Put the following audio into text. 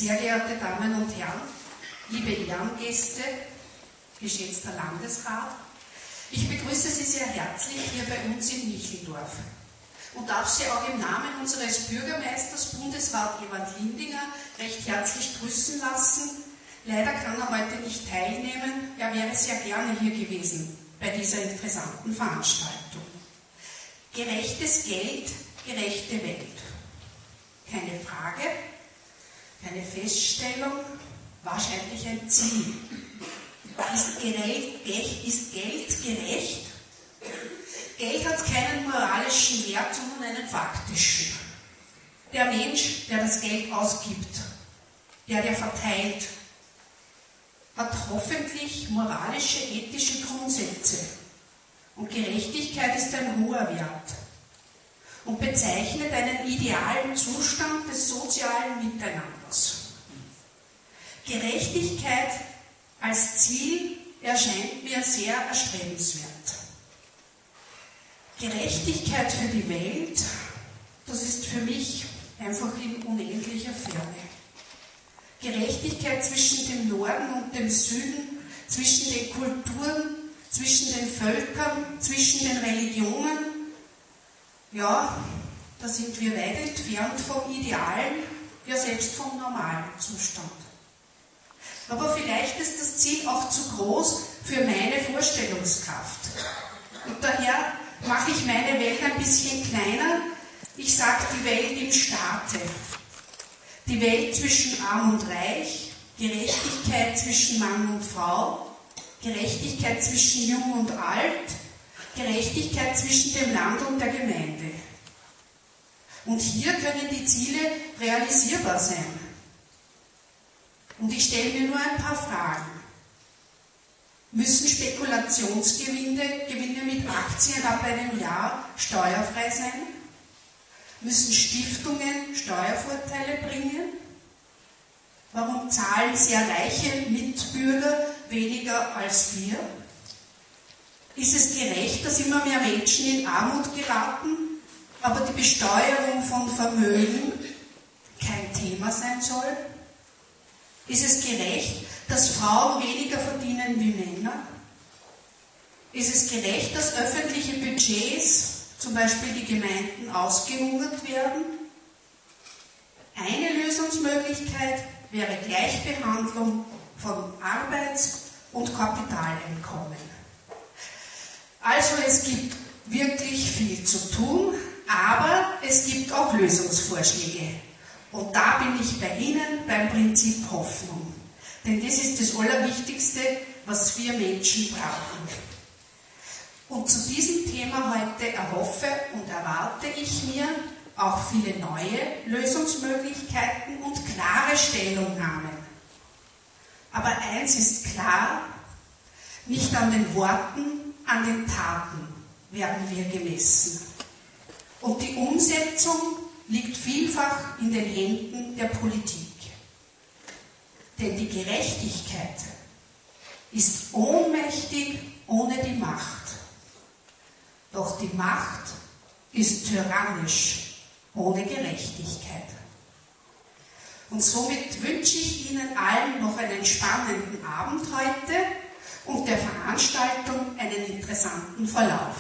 Sehr geehrte Damen und Herren, liebe Ehrengäste, geschätzter Landesrat, ich begrüße Sie sehr herzlich hier bei uns in Micheldorf und darf Sie auch im Namen unseres Bürgermeisters, Bundesrat Ewald Lindinger, recht herzlich grüßen lassen. Leider kann er heute nicht teilnehmen, er wäre sehr gerne hier gewesen bei dieser interessanten Veranstaltung. Gerechtes Geld, gerechte Welt. Keine Frage, keine Feststellung, wahrscheinlich ein Ziel. Ist Geld gerecht? Geld hat keinen moralischen Wert, sondern einen faktischen. Der Mensch, der das Geld ausgibt, der verteilt, hat hoffentlich moralische, ethische Grundsätze. Und Gerechtigkeit ist ein hoher Wert und bezeichnet einen idealen Zustand des sozialen Miteinanders. Gerechtigkeit als Ziel erscheint mir sehr erstrebenswert. Gerechtigkeit für die Welt, das ist für mich einfach in unendlicher Ferne. Gerechtigkeit zwischen dem Norden und dem Süden, zwischen den Kulturen, zwischen den Völkern, zwischen den Religionen, ja, da sind wir weit entfernt vom Idealen, ja selbst vom normalen Zustand. Aber vielleicht ist das Ziel auch zu groß für meine Vorstellungskraft. Und daher mache ich meine Welt ein bisschen kleiner. Ich sage die Welt im Staate. Die Welt zwischen Arm und Reich, Gerechtigkeit zwischen Mann und Frau, Gerechtigkeit zwischen Jung und Alt, Gerechtigkeit zwischen dem Land und der Gemeinde. Und hier können die Ziele realisierbar sein. Und ich stelle mir nur ein paar Fragen. Müssen Spekulationsgewinne mit Aktien ab einem Jahr steuerfrei sein? Müssen Stiftungen Steuervorteile bringen? Warum zahlen sehr reiche Mitbürger weniger als wir? Ist es gerecht, dass immer mehr Menschen in Armut geraten, aber die Besteuerung von Vermögen kein Thema sein soll? Ist es gerecht, dass Frauen weniger verdienen wie Männer? Ist es gerecht, dass öffentliche Budgets, zum Beispiel die Gemeinden, ausgehungert werden? Eine Lösungsmöglichkeit wäre Gleichbehandlung von Arbeits- und Kapitaleinkommen. Also es gibt wirklich viel zu tun, aber es gibt auch Lösungsvorschläge. Und da bin ich bei Ihnen beim Prinzip Hoffnung. Denn das ist das Allerwichtigste, was wir Menschen brauchen. Und zu diesem Thema heute erhoffe und erwarte ich mir auch viele neue Lösungsmöglichkeiten und klare Stellungnahmen. Aber eins ist klar, nicht an den Worten, an den Taten werden wir gemessen. Und die Umsetzung liegt vielfach in den Händen der Politik. Denn die Gerechtigkeit ist ohnmächtig ohne die Macht. Doch die Macht ist tyrannisch ohne Gerechtigkeit. Und somit wünsche ich Ihnen allen noch einen spannenden Abend heute und der Veranstaltung einen interessanten Verlauf.